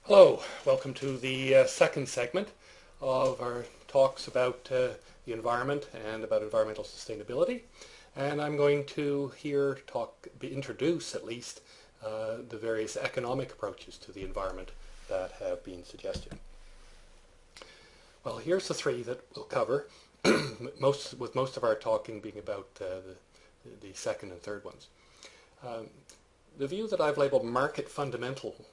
Hello, welcome to the second segment of our talks about the environment and about environmental sustainability. And I'm going to here introduce at least the various economic approaches to the environment that have been suggested. Well, here's the three that we'll cover, with most of our talking being about the second and third ones. The view that I've labeled market fundamentalism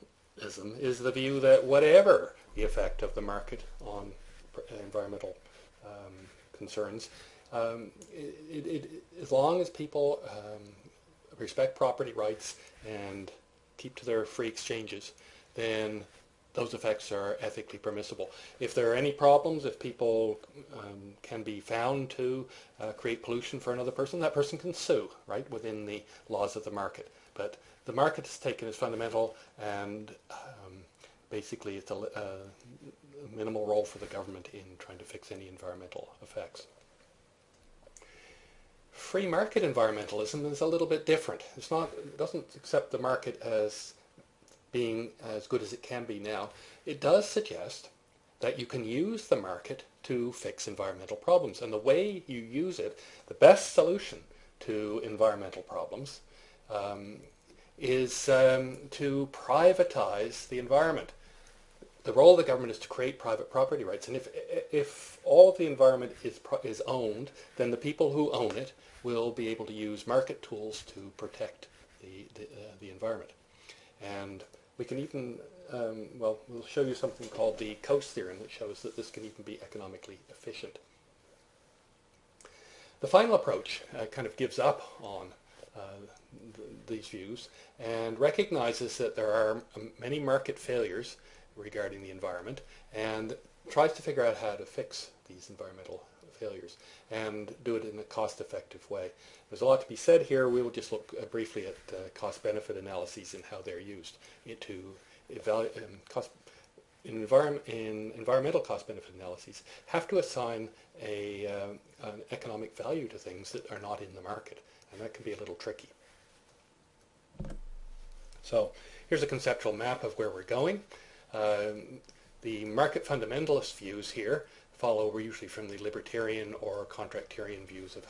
is the view that whatever the effect of the market on environmental concerns, as long as people respect property rights and keep to their free exchanges, then those effects are ethically permissible. If there are any problems, if people can be found to create pollution for another person, that person can sue, right, within the laws of the market. But the market is taken as fundamental, and basically it's a minimal role for the government in trying to fix any environmental effects. Free market environmentalism is a little bit different. It doesn't accept the market as being as good as it can be now. It does suggest that you can use the market to fix environmental problems. And the way you use it, the best solution to environmental problems is to privatize the environment. The role of the government is to create private property rights. And if all of the environment is owned, then the people who own it will be able to use market tools to protect the environment. And we can even, we'll show you something called the Coase theorem that shows that this can even be economically efficient. The final approach kind of gives up on these views and recognizes that there are many market failures regarding the environment and tries to figure out how to fix these environmental failures and do it in a cost-effective way. There's a lot to be said here. We will just look briefly at cost-benefit analyses and how they're used to evaluate environmental cost-benefit analyses have to assign an economic value to things that are not in the market, and that can be a little tricky. So here's a conceptual map of where we're going. The market fundamentalist views here follow usually from the libertarian or contractarian views of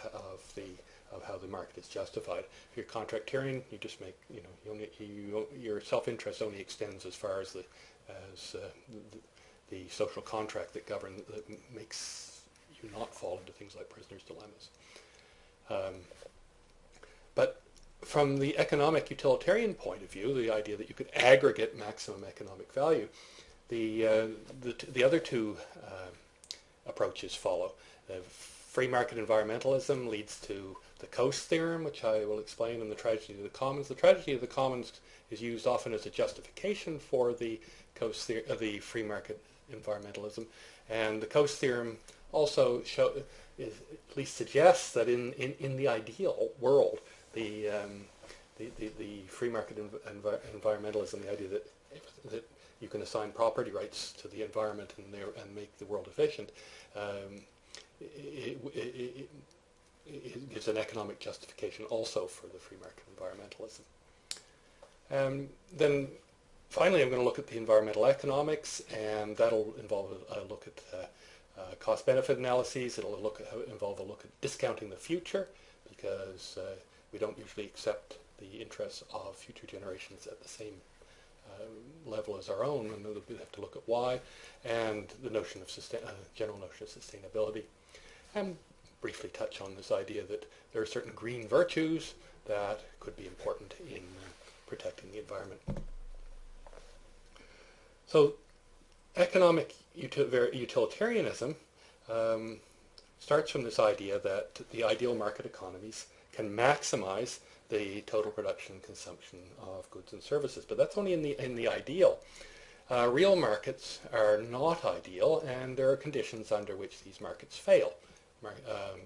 how the market is justified. If you're contractarian, you just make, your self-interest only extends as far as the social contract that makes you not fall into things like prisoner's dilemmas. But from the economic utilitarian point of view, the idea that you could aggregate maximum economic value, the other two approaches follow. Free market environmentalism leads to the Coase theorem, which I will explain, and the tragedy of the commons. The tragedy of the commons is used often as a justification for the free market environmentalism, and the Coase theorem also at least suggests that in the ideal world, the free market environmentalism, the idea that you can assign property rights to the environment and make the world efficient, it gives an economic justification also for the free market environmentalism. Then finally I'm going to look at the environmental economics, and that'll involve a look at cost-benefit analyses. It'll involve a look at discounting the future, because we don't usually accept the interests of future generations at the same level as our own, and we have to look at why, and the notion of general notion of sustainability, and briefly touch on this idea that there are certain green virtues that could be important in protecting the environment. So economic utilitarianism starts from this idea that the ideal market economies can maximize the total production and consumption of goods and services, but that's only in the ideal. Real markets are not ideal, and there are conditions under which these markets fail.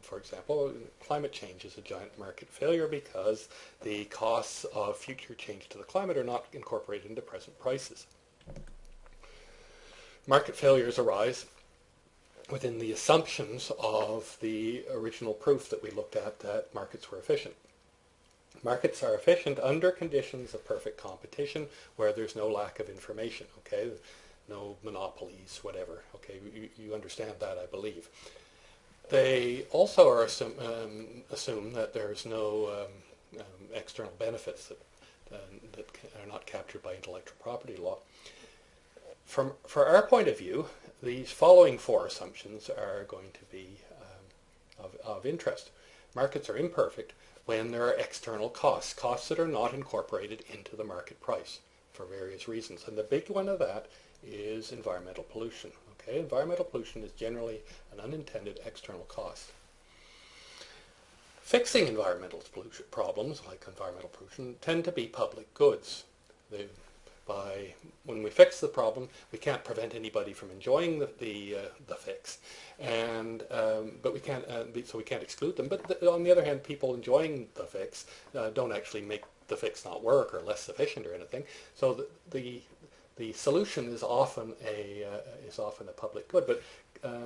For example, climate change is a giant market failure because the costs of future change to the climate are not incorporated into present prices. Market failures arise within the assumptions of the original proof that we looked at that markets were efficient. Markets are efficient under conditions of perfect competition where there's no lack of information, okay? No monopolies, whatever, okay? You understand that, I believe. They also are assume that there's no external benefits that are not captured by intellectual property law. For our point of view, these following four assumptions are going to be of interest. Markets are imperfect when there are external costs, costs that are not incorporated into the market price for various reasons. And the big one of that is environmental pollution. Okay? Environmental pollution is generally an unintended external cost. Fixing environmental pollution problems, like environmental pollution, tend to be public goods. When we fix the problem, we can't prevent anybody from enjoying the fix, but we can't so we can't exclude them. But on the other hand, people enjoying the fix don't actually make the fix not work or less efficient or anything. So the solution is often a public good. But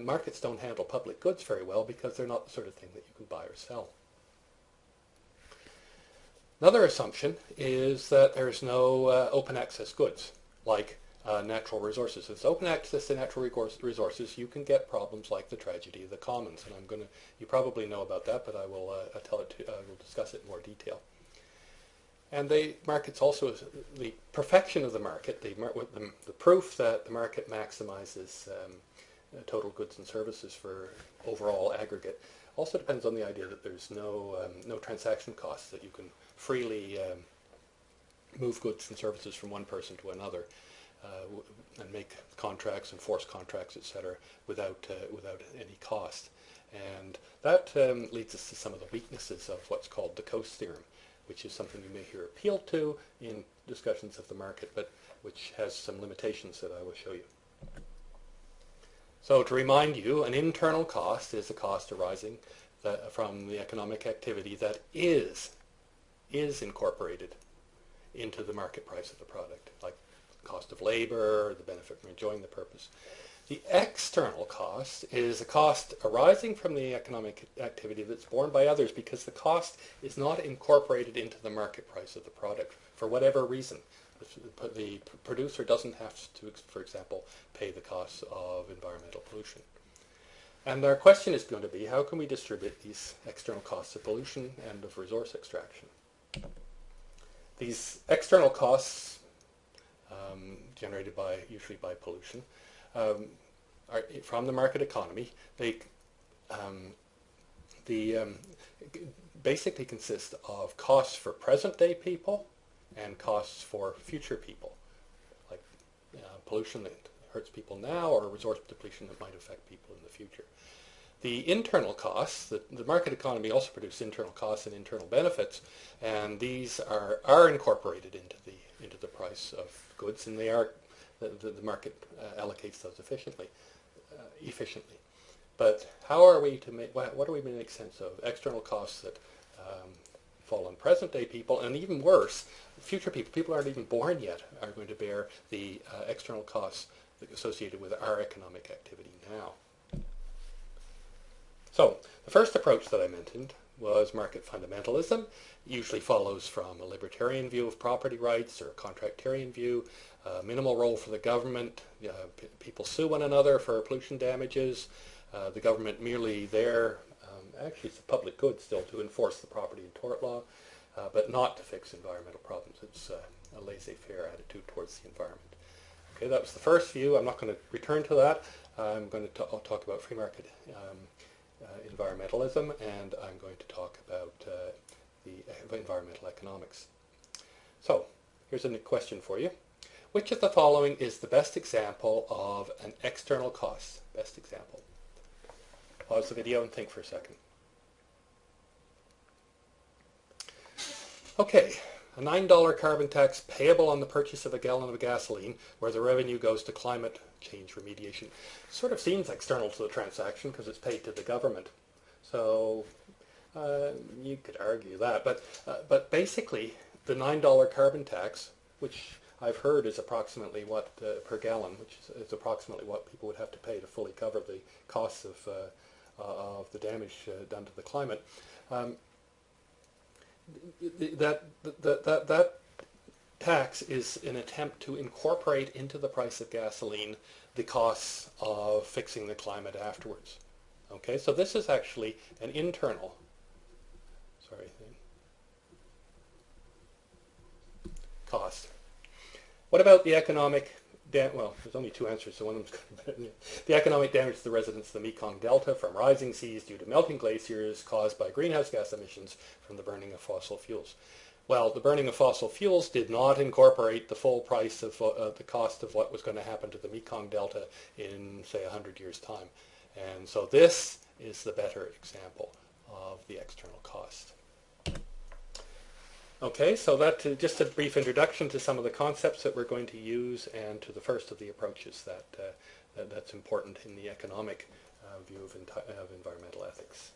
markets don't handle public goods very well because they're not the sort of thing that you can buy or sell. Another assumption is that there's no open access goods, like natural resources. If there's open access to natural resources, you can get problems like the tragedy of the commons. And you probably know about that, but I will discuss it in more detail. And markets also, the perfection of the market, the proof that the market maximizes total goods and services for overall aggregate, also depends on the idea that there's no transaction costs, that you can freely move goods and services from one person to another and make contracts and force contracts, etc., without any cost. And that leads us to some of the weaknesses of what's called the Coase theorem, which is something you may hear appealed to in discussions of the market, but which has some limitations that I will show you. So to remind you, an internal cost is a cost arising from the economic activity that is incorporated into the market price of the product, like the cost of labor, the benefit from enjoying the purpose. The external cost is a cost arising from the economic activity that's borne by others because the cost is not incorporated into the market price of the product for whatever reason. The producer doesn't have to, for example, pay the costs of environmental pollution. And our question is going to be, how can we distribute these external costs of pollution and of resource extraction? These external costs, generated usually by pollution, are from the market economy. They basically consist of costs for present-day people and costs for future people, like pollution that hurts people now or resource depletion that might affect people in the future. The internal costs, the market economy also produces internal costs and internal benefits, and these are incorporated into the price of goods, and the market allocates those efficiently. But how are we to make? What do we make sense of? External costs that fall on present-day people, and even worse, future people. People aren't even born yet are going to bear the external costs associated with our economic activity now. So the first approach that I mentioned was market fundamentalism. It usually follows from a libertarian view of property rights or a contractarian view, minimal role for the government. People sue one another for pollution damages. The government merely there, actually it's a public good still, to enforce the property and tort law, but not to fix environmental problems. It's a laissez-faire attitude towards the environment. Okay, that was the first view. I'm not going to return to that. I'm going to talk about free market environmentalism, and I'm going to talk about the environmental economics. So, here's a question for you. Which of the following is the best example of an external cost? Best example. Pause the video and think for a second. Okay, a $9 carbon tax payable on the purchase of a gallon of gasoline, where the revenue goes to climate change remediation. Sort of seems external to the transaction because it's paid to the government. So you could argue that, but basically the $9 carbon tax, which I've heard is approximately what per gallon, which is approximately what people would have to pay to fully cover the costs of the damage done to the climate. that tax is an attempt to incorporate into the price of gasoline the costs of fixing the climate afterwards. Okay, so this is actually an internal, cost. What about the economic, well, there's only two answers, so one of them's the economic damage to the residents of the Mekong Delta from rising seas due to melting glaciers caused by greenhouse gas emissions from the burning of fossil fuels. Well, the burning of fossil fuels did not incorporate the full price of the cost of what was going to happen to the Mekong Delta in, say, 100 years' time. And so this is the better example of the external cost. Okay, so that's just a brief introduction to some of the concepts that we're going to use and to the first of the approaches that's important in the economic view of environmental ethics.